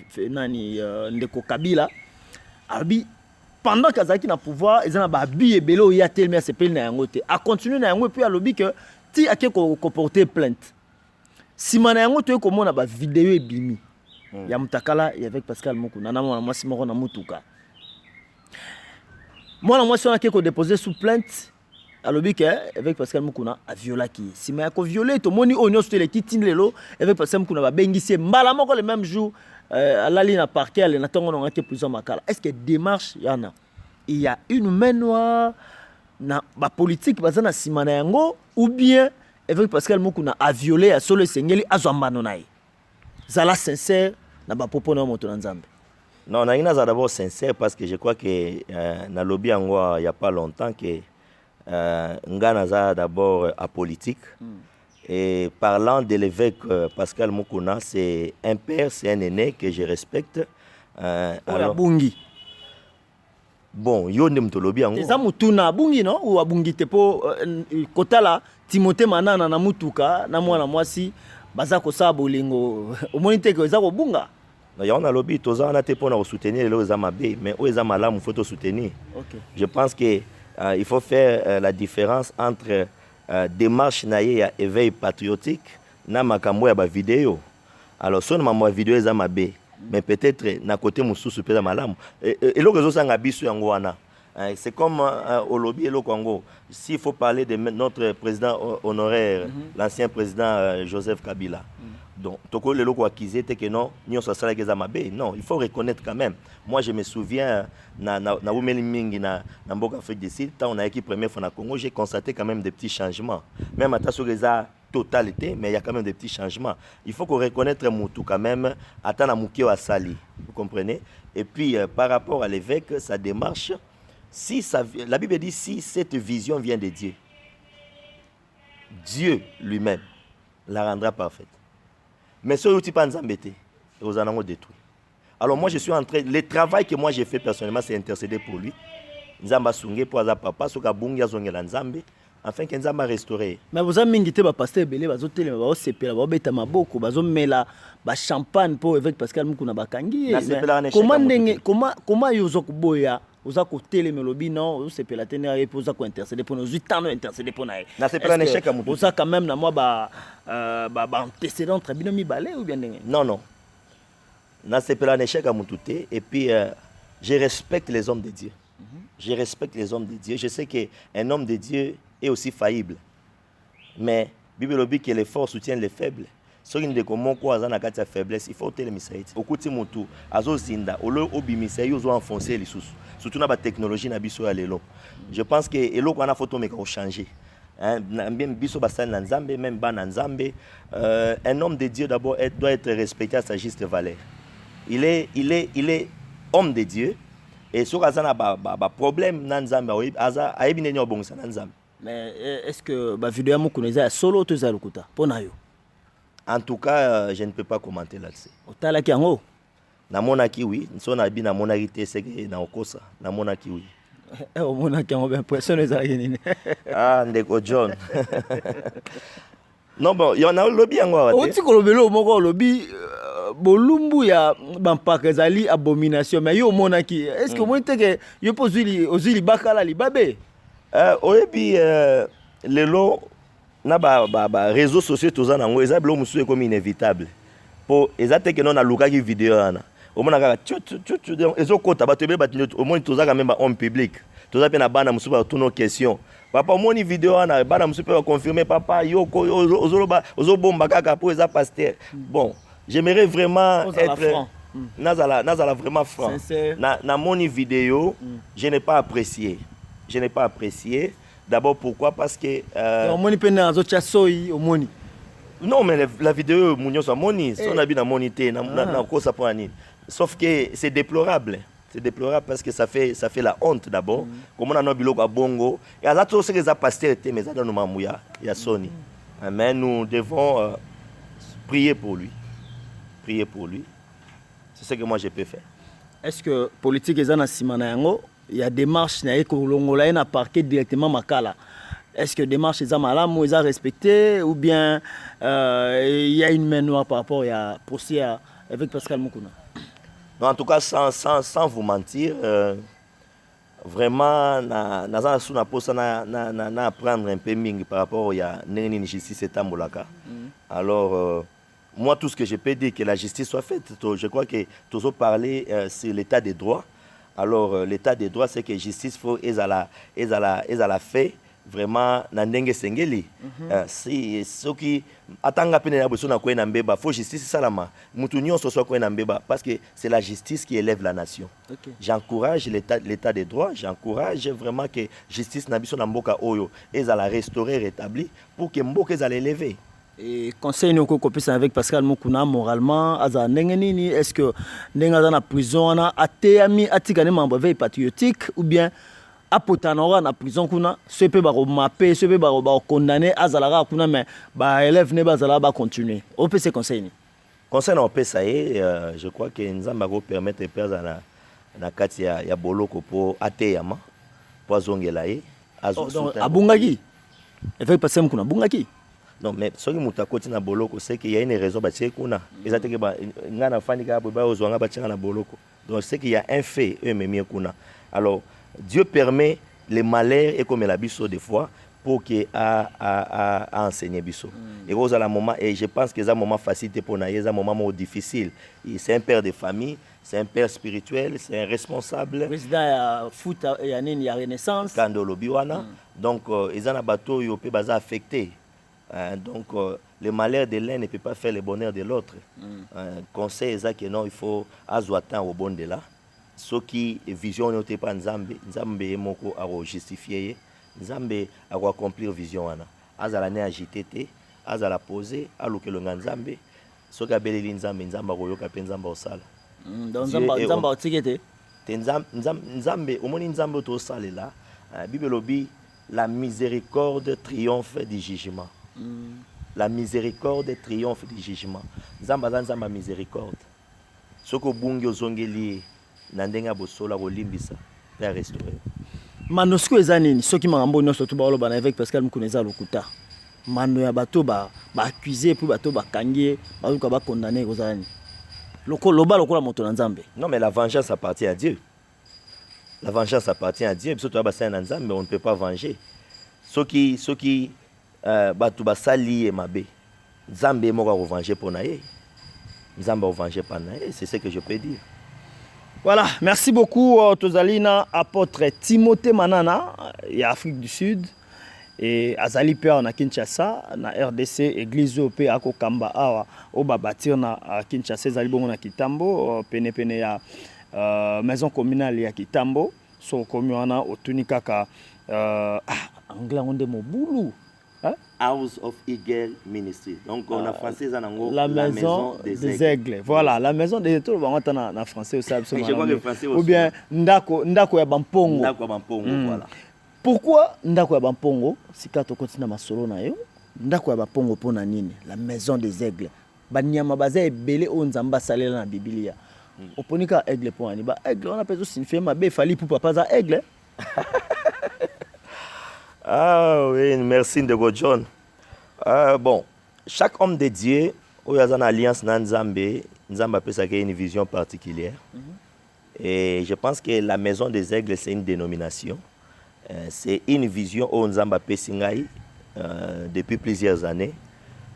ndeko Kabila abi pendant kazaki na pouvoir ezana ba bi ebelo ya telemi a sepeli na yango te a continuer na yango puis a lobby que ti ake ko porter plainte sima na yango to ko mona ba vidéo ebimi ya mutakala et avec Pascal Mukuna na mwana mwasi moko na mutuka. Moi, moi, si on a quelque déposé sous plainte, à l'objet avec Pascal Mukuna a violé qui. Si mais a violé, tout le monde on sur les kitines lelo avec Pascal Mukuna va bengissé malamment le même jour à la ligne à parquet, les natons on a été plusieurs makala. Est-ce que démarche y en a? Il y a une main noire na ba politique bazana simana yango ou bien avec Pascal Mukuna a violé à solo sengeli azwambano naï. Zala sincère na ba popo na moto nzambe. Non, on a d'abord sincère parce que je crois que dans le lobby il n'y a pas longtemps que Ngana d'abord apolitique. Et parlant de l'évêque Pascal Mukuna, c'est un père, c'est un aîné que je respecte. Alors Bungi. Bon, yo ndem to lobby ango. Eza mutuna Bungi non ou Bungi te po kotala Timothée Manana na mutuka na mwana mwasi baza ko sa bolingo. Omonite ke eza ko bunga. Il y a un lobby, tous on a été pour soutenir les Amabé, mais aux Amalam, il faut soutenir. Okay. Je pense qu'il faut faire la différence entre démarche naïe et éveil patriotique, na makambo ya ba vidéo. Alors, si on a ma vidéo les Amabé, mais peut-être na côté moussou super malam. Et le réseau sang abisu yangoana. C'est comme au lobby et le Congo. S'il faut parler de notre président honoraire, l'ancien président Joseph Kabila. Donc, toko le loko akizé te que non, nyo so sala keza mabe. Non, il faut reconnaître quand même. Moi, je me souviens na Wumeli Mingi na mboka Afrique du Sud, quand on a équipe première fois na Congo, j'ai constaté quand même des petits changements. Même à ta sur les totalité, mais il y a quand même des petits changements. Il faut qu'on reconnaisse Moutou quand même, attends Moukio Asali. Vous comprenez? Et puis, par rapport à l'évêque, sa démarche, si ça, la Bible dit si cette vision vient de Dieu, Dieu lui-même la rendra parfaite. Mais ce n'est pas embêté, vous en avez détruit. Alors moi je suis en train, le travail que moi j'ai fait personnellement, c'est intercéder pour lui. Nzamba sungé pour sa papa, soka bungi azongela nzambe, afin que Nzamba restauré. Mais vous avez mingité ba pasteur belé bazo télé ba sepela ba beta maboko bazo mela ba champagne pour avec Pascal Mukuna bakangi. Comment yozo kuboya oza ko télé melobi non ozo sepela tenir et pour ça ko intercéder pour nous 8 ans intercéder pour naï. Na sepela un échec à Moutou. Oza quand même na moi ba antécédent très bien mi balé ou bien ndenge. Non. Na sepela un échec à Moutou et puis je respecte les hommes de Dieu. Je respecte les hommes de Dieu. Je sais qu'un homme de Dieu est aussi faillible. Mais la Bible dit que les forts soutiennent les faibles. Si on a comment une faiblesse, il faut télé misaïti. Au côté moto, azo zinda, au lieu obi misaï, ils ont enfoncé les sous. Surtout dans la technologie, na biso ya lelo. Je pense que elo qu'on a photo mais qu'on changer. Biso basali na Nzambe, même bana Nzambe. Un homme de Dieu d'abord doit être respecté à sa juste valeur. Il est homme de Dieu. Et si on a un problème dans Nzambe, mais est-ce que la vidéo est solo ou est en tout cas, je ne peux pas commenter là-dessus. Na monaki oui, so na bi na monaki te seke na okosa, na monaki oui. O monaki on impression ezalaki nini? Ah ndeko John. Non bon, il y en a lobby yango ate. Oti kolobelo moko lobby bolumbu ya bampaka ezali abomination mais yo monaki est-ce que moi teke yo pozuli ozili bakala libabe? Oyebi lelo na ba réseaux sociaux tozana ngo ezabelo musu comme inévitable. Po ezate ke non na lukaki vidéo ana. Au moins ezokota bato ebele bato au moins tozaka même homme public toza pe na bana musu ba toutes nos questions papa moni vidéo ana bana musu pe confirmer papa yoko ozoloba ozobomba kaka po eza pasteur. Bon, j'aimerais vraiment être nazala vraiment franc na moni vidéo. Je n'ai pas apprécié d'abord pourquoi parce que moni pe na zocha soyi omoni. Non mais la vidéo munyo so moni so na bi na monité na ko ça pour ani. Sauf que c'est déplorable. C'est déplorable parce que ça fait la honte d'abord. Comme on a biloko bongo. Et à la chose que ça pasteur était mais ça dans nos mamouya, il y a Sony. Mais nous devons prier pour lui. Prier pour lui. C'est ce que moi je peux faire. Est-ce que politique est en simana yango? Il y a des marches na ko longola na parquet directement makala. Est-ce que des marches est malamu est respecté ou bien il y a une main noire par rapport à procès avec Pascal Mukuna? Non, en tout cas, sans vous mentir, vraiment, na apprendre un peu mingi par rapport à la justice et Tambolaka. Alors, moi, tout ce que je peux dire, que la justice soit faite, je crois que tous ont parlé sur l'état des droits. Alors, l'état des droits, c'est que la justice faut la fait. Vraiment nandenge sengeli si soki atanga pene na boso na ko na mbeba faut justice salama mutu nyonso so ko na mbeba parce que c'est la justice qui élève la nation. J'encourage l'état des droits, j'encourage vraiment que justice na biso na mboka oyo ezala restaurer rétabli pour que mboka ezala élever. Et conseil nous copie avec Pascal Mukuna moralement aza ndenge nini est-ce que ndenge za na prison na ateyami atikane membre veille patriotique ou bien apotanora na prison kuna ce peut ba maper ce peut ba condamner azalaka kuna mais ba élève ne bazala ba continuer on peut se conseiller conseil on peut ça je crois que nzamba go permettre perdre na kati ya boloko po ateyama po zongela ye abungaki avec passer kuna bungaki non mais soki mutakoti na boloko c'est qu'il y a une raison ba tse kuna ezateke ba ngana fani ka ba ozwanga ba tsenga na boloko donc c'est qu'il y a un fait eux même kuna. Alors Dieu permet les malheurs et comme la biso des fois pour que à enseigner biso. Et aux à la moment et je pense que c'est un moment facile pour naïe, c'est un moment difficile. C'est un père de famille, c'est un père spirituel, c'est un responsable. Président foot et a Renaissance. Kandolo biwana. Donc ils ont un bateau ils peut baser affecté. Donc le malheur de l'un ne peut pas faire le bonheur de l'autre. Conseil est que non il faut azoatan au bon de là. Ce qui vision n'était pas Nzambe moko a justifier Nzambe a accomplir vision ana azala ne agité azala poser aluke le Nzambe ce qui a beleli Nzambe koyoka pe Nzambe osala donc Nzambe otikete Nzambe omoni Nzambe to salela Bible lobi la miséricorde triomphe du jugement. La miséricorde triomphe du jugement. Nzamba miséricorde soko bungi ozongeli nandenga bosola kolimbisa ya restaurer manosiko ezanini soki makambo nyonso to ba loba na avec Pascal Mukuna lokuta mano ya bato ba accuser puis bato ba kangie ba ba condamner kozani lokola moto na Nzambe. Non mais la vengeance appartient à Dieu. La vengeance appartient à Dieu biso to ba sa na Nzambe mais on ne peut pas venger soki bato ba sali e mabe Nzambe moko ko venger pour na ye Nzambe ko venger pour na ye c'est ce que je peux dire. Voilà, merci beaucoup Tozalina apôtre Timothée Manana et Afrique du Sud et azali père na Kinshasa na RDC église OP ako kamba awa o babatir na Kinshasa zali bongo na Kitambo pene ya maison communale ya Kitambo so komi wana otuni kaka anglais onde mobulu Hein? House of Eagle Ministry. Donc, on a français en la maison des aigles. Voilà, la maison des aigles. En français aussi, absolument. Je crois que français aussi. Ou bien Ndako ya Bampongo. Ndako ya Bampongo, voilà. Pourquoi Ndako ya Bampongo? Si quand on continue ma solo na yo, Ndako ya Bampongo pona nini? La maison des aigles. Banyama baza ebele o nzamba salela na Biblia. Oponika aigle pona ni ba aigle on appelle aussi signifier ma be fali pour papa za aigle. Ah oui, merci Ndego John. Bon, chaque homme de Dieu, où il y a une alliance dans Nzambe, Nzambe peut avoir une vision particulière. Et je pense que la maison des aigles, c'est une dénomination. C'est une vision où Nzambe peut s'ingaï depuis plusieurs années.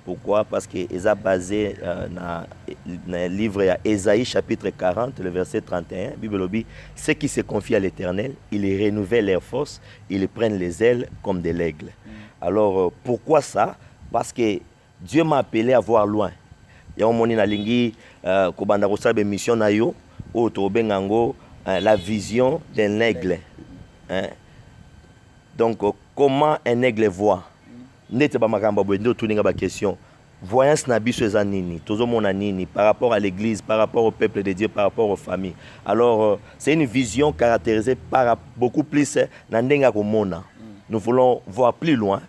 Pourquoi? Parce qu'il est basé dans le livre Ésaïe chapitre 40, le verset 31. La Bible dit, ceux qui se confient à l'Éternel, ils renouvellent leurs forces, ils prennent les ailes comme de l'aigle. Alors, pourquoi ça? Parce que Dieu m'a appelé à voir loin. Il y a un moment où il mission na yo, la vision d'un aigle. Hein? Donc, comment un aigle voit? Nete ba makamba bo ndo tuninga ba question. Voyance na biso eza nini? Tozo mona nini par rapport à l'église, par rapport au peuple de Dieu, par rapport aux familles. Alors c'est une vision caractérisée par beaucoup plus na ndenga ko mona. Nous voulons voir plus loin,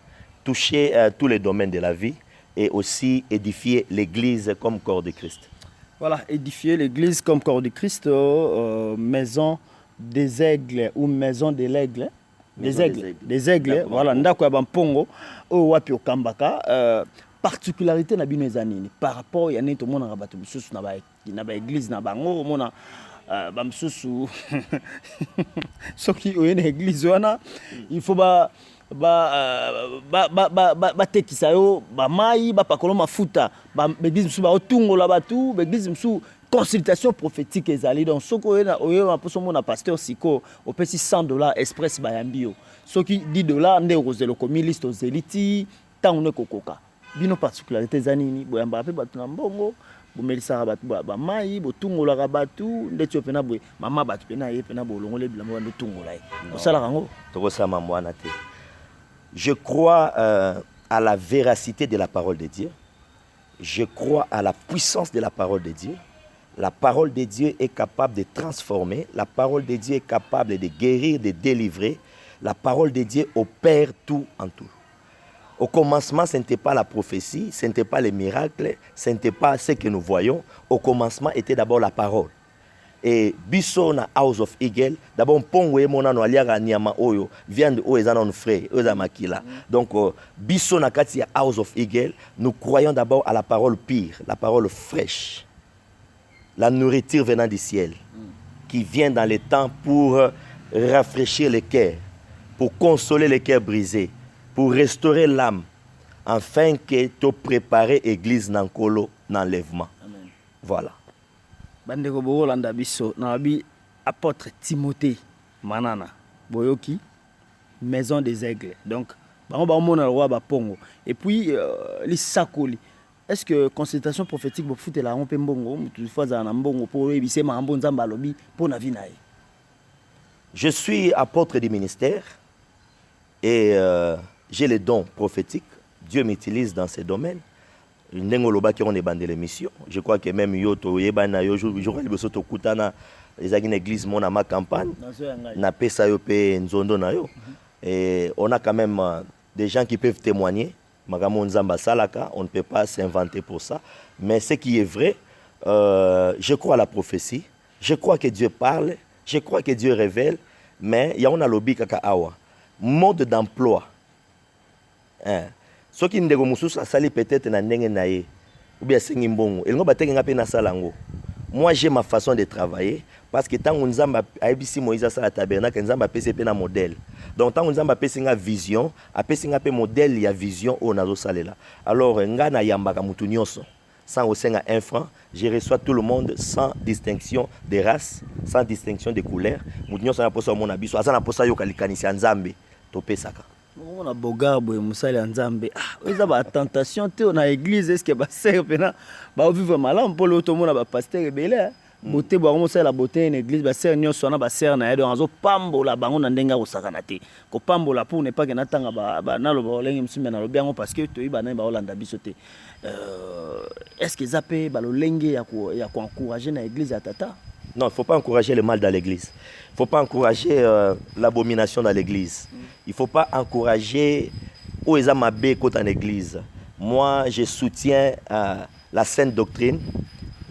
toucher tous les domaines de la vie et aussi édifier l'église comme corps de Christ. Voilà, édifier l'église comme corps de Christ, maison des aigles ou maison de l'aigle. Des aigles, voilà, ndako ya Bampongo o wapi okambaka particularité na bino ezanini par rapport ya neto mona nga bato mususu na ba église na bango mona ba mususu soki oyena église wana il faut ba tekisa yo ba mai ba pakolo mafuta ba église mususu ba otungola batu ba église mususu consultation prophétique ezali donc soko oyena poso mona pasteur siko opesi $100 express bayambio soki $10 nde kozelo komi liste ozeliti tango ne kokoka bino particularité zanini boyamba pe batu na mbongo bomelisaka batu ba mai botungolaka batu ndeti opena boye mama batu pena ye pena bolongole bilamba ndo tungola ye osalaka ngo tokosama mwana te. Je crois à la véracité de la parole de Dieu. Je crois à la puissance de la parole de Dieu. La parole de Dieu est capable de transformer. La parole de Dieu est capable de guérir, de délivrer. La parole de Dieu opère tout en tout. Au commencement, ce n'était pas la prophétie, ce n'était pas les miracles, ce n'était pas ce que nous voyons. Au commencement, était d'abord la parole. Et biso na House of Eagle, d'abord pongo e mona no aliaga nyama oyo, viande o ezana on frère, oza makila. Donc biso na kati ya House of Eagle, nous croyons d'abord à la parole pure, la parole fraîche. La nourriture venant du ciel, qui vient dans les temps pour rafraîchir les cœurs, pour consoler les cœurs brisés, pour restaurer l'âme, afin que tu prépares l'église Nankolo d'enlèvement. Voilà. Bandeko Bokolanda biso, nabi apôtre Timothée Manana, Boyoki, maison des aigles. Donc, bango mona roi Bapongo. Et puis, les sakoli. Est-ce que consultation prophétique pour foutre la rompe mbongo, tu fais un mbongo pour éviter ma mbonza mbalobi pour na vinaï? Je suis apôtre du ministère et j'ai les dons prophétiques. Dieu m'utilise dans ces domaines. Je crois que même Yoto Yebana Yojo, je Kutana, les une église mon ma campagne, na pesa yo pe nzondo na yo. Et on a quand même des gens qui peuvent témoigner. On ne peut pas s'inventer pour ça. Mais ce qui est vrai, je crois à la prophétie. Je crois que Dieu parle. Je crois que Dieu révèle. Mais il y a un lobby kaka awa. Mode d'emploi. Ce qui ndeko mususu asali peut-être na ndenge na ye. Ou bien sengi mbongo. Elingo batenge ngape na salango. Moi j'ai ma façon de travailler parce que tant Nzamba aibisi Moïse asala tabernacle Nzamba pese pe na modèle. Donc tant Nzamba pese nga vision, apesi nga pe modèle ya vision o nazo salela. Alors nga na yambaka mutu nyonso. Sans osenga un franc, je reçois tout le monde sans distinction de race, sans distinction de couleur. Mutu nyonso na posa mona biso, azana posa yo kalikanisi Nzambe to pesaka. On a bogarbo et musali Nzambe. Ah, ils ont ba tentation te na église est-ce que ba sert pena ba vivre malam pour le tout monde ba pasteur belé. beauté bango ça la beauté en église ba sœur nyonso na ba sœur na yedo azo pambola bango na ndenga ko sakana te ko pambola pour ne pas que natanga ba na lo ba lenge msime na lo biango parce que to iba na ba olanda biso te est-ce que zape ba lo lenge ya ko encourager na église ya tata? Non, il ne faut pas encourager le mal dans l'église. Il ne faut pas encourager l'abomination dans l'église. Il ne faut pas encourager où est ma côté en église. Moi, je soutiens la sainte doctrine.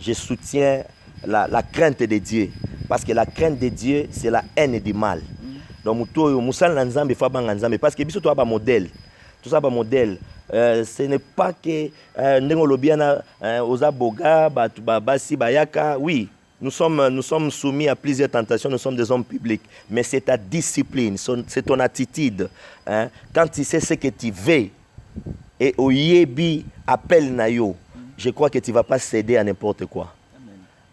Je soutiens la crainte de Dieu. Parce que la crainte de Dieu, c'est la haine du mal. Donc, il faut pas parce que c'est un modèle. Tout ça, un modèle. Ce n'est pas que oui, nous sommes soumis à plusieurs tentations, nous sommes des hommes publics, mais c'est ta discipline, c'est ton attitude. Hein? Quand tu sais ce que tu veux, et au yebi appelle nayo, je crois que tu ne vas pas céder à n'importe quoi.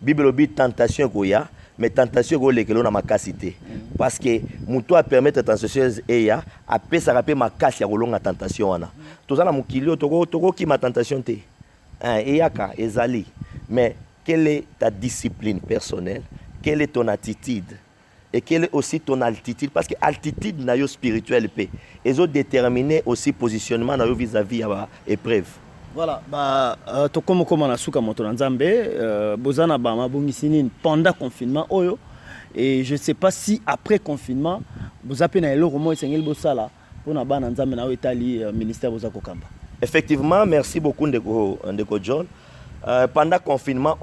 Bible dit tentation goya, mais tentation goya que l'on a ma cassité. Parce que mon toit permettre tentation et ya, après ça rappelle ma casse ya golonga tentation ana. Tout ça na mukilio togo qui ma tentation te. Hein, et yaka ezali. Mais quelle est ta discipline personnelle? Quelle est ton attitude? Et quelle est aussi ton altitude? Parce que altitude nayo spirituelle paix. Et ont déterminé aussi positionnement nayo vis-à-vis à épreuve. Voilà, to comme na suka moto na Nzambe, bozana ba mabongisini pendant confinement oyo, et je ne sais pas si après confinement vous appelez na eloko mo esengeli bosala pour na ba na Nzambe na etali ministère bozako kamba. Effectivement, merci beaucoup ndeko John. Pendant le confinement,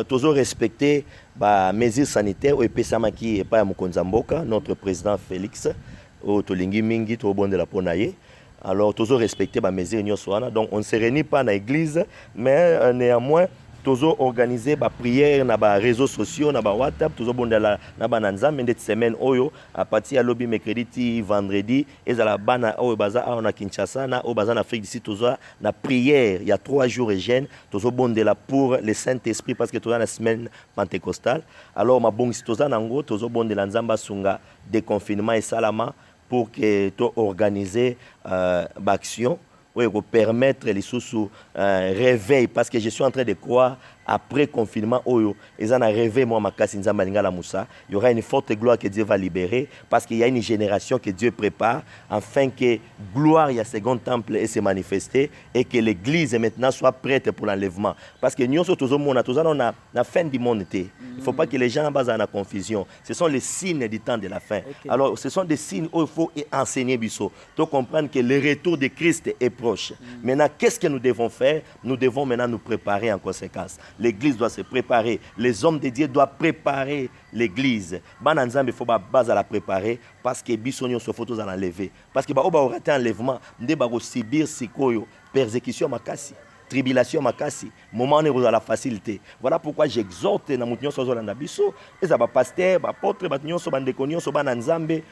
toujours respecté les mesures sanitaires et Pesamaki et pas Mukonzamboka, notre président Félix, au Tolingi Mingi, au bon de la Ponaye. Alors, toujours respecté les mesures nyoswana. Donc, on ne se réunit pas dans l'église, mais néanmoins, toujours organisé des prières dans les réseaux sociaux, dans les WhatsApp, toujours bon de la Nanzam, mais cette semaine, à partir de lobby mercredi, vendredi, et à la bana au bazar à Kinshasa, au bazar en Afrique d'ici, toujours la prière. Il y a 3 jours et jeûne, toujours bon de la pour le Saint-Esprit, parce que toujours la semaine pentecostale. Alors, ma bon, toujours bon de la Nzamba Sunga, déconfinement et salama, pour que tu organiser l'action. Oui, pour permettre les sous réveil, parce que je suis en train de croire après confinement, ils en ont rêvé, moi, il y aura une forte gloire que Dieu va libérer, parce qu'il y a une génération que Dieu prépare, afin que gloire, il y a second temple et se manifester, et que l'église maintenant soit prête pour l'enlèvement. Parce que nous sommes tous la fin du monde. Il ne faut pas que les gens basent la confusion. Ce sont les signes du temps de la fin. Okay. Alors, ce sont des signes où il faut enseigner Bissot. Donc, comprendre que le retour de Christ est proche. Maintenant, qu'est-ce que nous devons faire? Nous devons maintenant nous préparer en conséquence. L'église doit se préparer. Les hommes de Dieu doivent préparer l'église. Il faut la préparer parce que Bissonnion se faut tous en enlever. Parce que si on a un enlèvement, on va subir persécution makasi, tribulation makasi, moment où on a la facilité. Voilà pourquoi j'exhorte na mutinyo sozo na biso, et ça va pasteur, apôtre, batinyo so bandekonyo so bananzambe.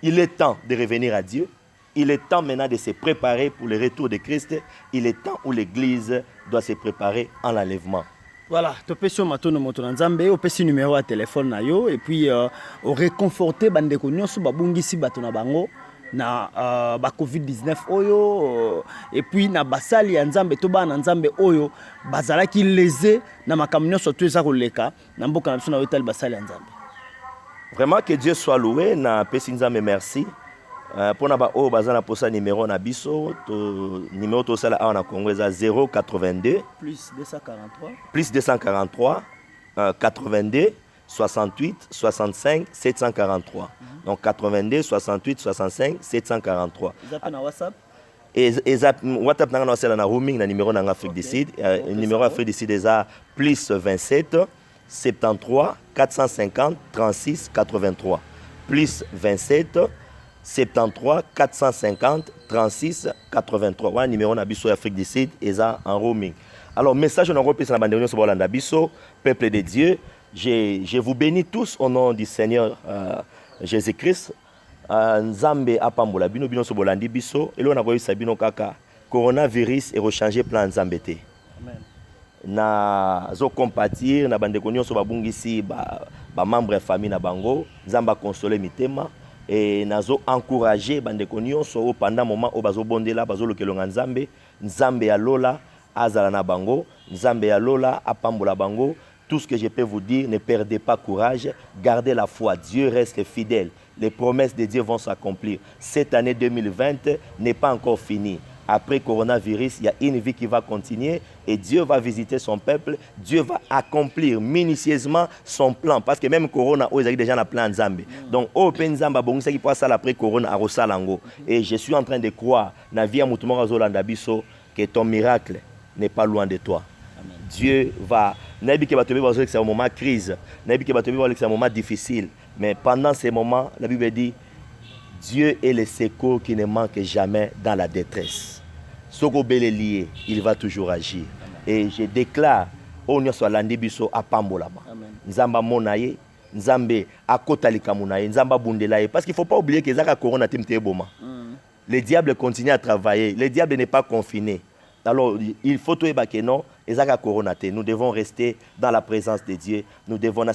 Il est temps de revenir à Dieu. Il est temps maintenant de se préparer pour le retour de Christ. Il est temps où l'église doit se préparer en l'enlèvement. Voilà, tu peux sur Matono Motonanzambe, au petit numéro à téléphone na yo, et puis au réconforter bandeko nyonso babungisi batona bango na ba Covid-19 oyo, et puis na basali ya Nzambe to ba na Nzambe oyo bazalaki lésé na makambo nyonso to eza koleka na mboka na biso na otali basali ya Nzambe. Vraiment que Dieu soit loué, na pesi Nzambe merci. Pour na ba o bazana posa numéro na biso to numéro to sala a na Congo eza 082 plus 243 82 68 65 743. Donc 82 68 65 743. Ils na WhatsApp et WhatsApp na sala na roaming na numéro na Afrique du Sud, numéro Afrique du Sud eza plus 27 73 450 36 83 plus 27 73 450 36 83. Voilà numéro Nabiso Afrique du Sud et ça en roaming. Alors message en Europe c'est la bande sur Bolanda Biso, peuple de Dieu. Je vous bénis tous au nom du Seigneur Jésus-Christ. Nzambe apambola bino bino so bolandi biso et là on a voulu sabino kaka coronavirus et rechanger plan Nzambe te. Amen. Na zo compatir na bande konyo so babungisi ba membre famille na bango Nzamba consoler mitema. Et nazo encourager bandeko nyonso pendant moment o bazo bondela bazo lokelonga Nzambe ya lola azala na bango Nzambe ya lola apambola bango Tout ce que je peux vous dire, ne perdez pas courage, gardez la foi, Dieu reste fidèle. Les promesses de Dieu vont s'accomplir. Cette année 2020 n'est pas encore finie. Après coronavirus, il y a une vie qui va continuer et Dieu va visiter son peuple. Dieu va accomplir minutieusement son plan. Parce que même Corona, ils ont déjà un plan en Zambie. Donc, Open Zamba, bon, qui passe après Corona à Rosalango. Et je suis en train de croire, dans la vie à Moutoumora Zolanda Bisso, que ton miracle n'est pas loin de toi. Amen. Dieu va. C'est un moment de crise. C'est un moment difficile. Mais pendant ces moments, la Bible dit Dieu est le secours qui ne manque jamais dans la détresse. Soko Belelié, il va toujours agir. Amen. Et je déclare, on soit l'andibiso à Pambolama. Nzamba Monaye, Nzambe à Kotalika Monaye, Nzamba Bundelaye. Parce qu'il ne faut pas oublier que Zaka Corona Timte Boma. Le diable continue à travailler. Le diable n'est pas confiné. Alors, il faut tout que non, nous devons rester dans la présence de Dieu. Nous devons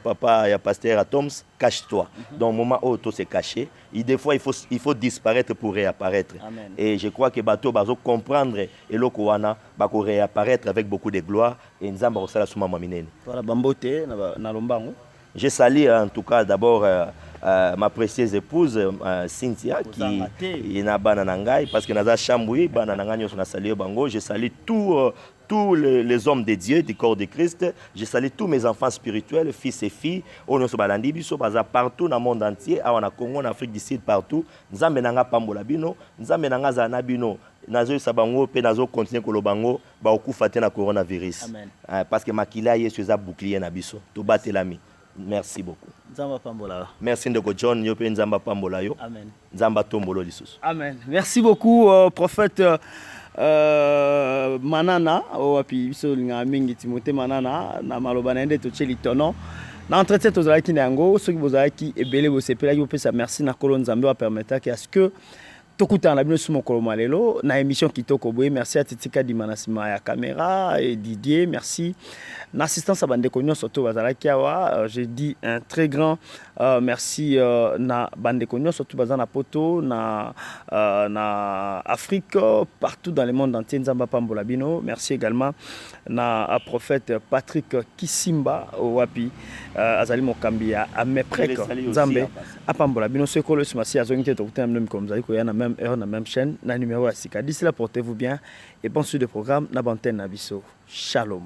papa et pasteur Atoms, cache-toi. Dans le moment où tout s'est caché, des fois il faut disparaître pour réapparaître. Amen. Et je crois que bateau va comprendre et le Kouana va réapparaître avec beaucoup de gloire et nous allons faire la souma maminene. Voilà bambote na lombango. Je salue en tout cas d'abord ma précieuse épouse Cynthia qui est na bananangai parce que naza chamboui bananangai na salue bango. Je salue tous les hommes de Dieu du corps de Christ. Je salue tous mes enfants spirituels, fils et filles. On est balandi biso baza partout dans le monde entier, à Congo, en Afrique du Sud partout. Nzambe nanga pambola bino, nzambe nanga zana bino. Nazo sabango pe nazo continuer kolobango ba okufa te na coronavirus. Amen. Parce que makila yesu za bouclier na biso. To batelami. Merci beaucoup. Nzamba pambola. Merci ndeko John yo pe nzamba pambola yo. Amen. Nzamba tombolo lisusu. Amen. Merci beaucoup prophète Manana oapi biso linga mingi Timothée Manana na maloba na ndete tcheli tono. Na entretien tozalaki na yango soki bozalaki ebele bosepela yo pesa merci na kolo Nzambe wa permettre que à ce que tokuta na bino sumo koloma lelo na émission kitoko boye. Merci à Titika Dimanasima ya caméra et Didier, merci na assistance à bande konyo surtout bazalaki awa. Je dis un très grand merci na bande konyo surtout bazana poto na Afrique partout dans le monde entier. Nzamba pambola bino. Merci également na prophète Patrick Kisimba wapi azali mokambi ya Ameprek Nzambe apambola bino sekolo simasi azongite tokuta na comme zali ko yana même heure, la même chaîne, na numéro à Sika. D'ici là, portez-vous bien et bon suite de programme, na bantenne na biso. Shalom.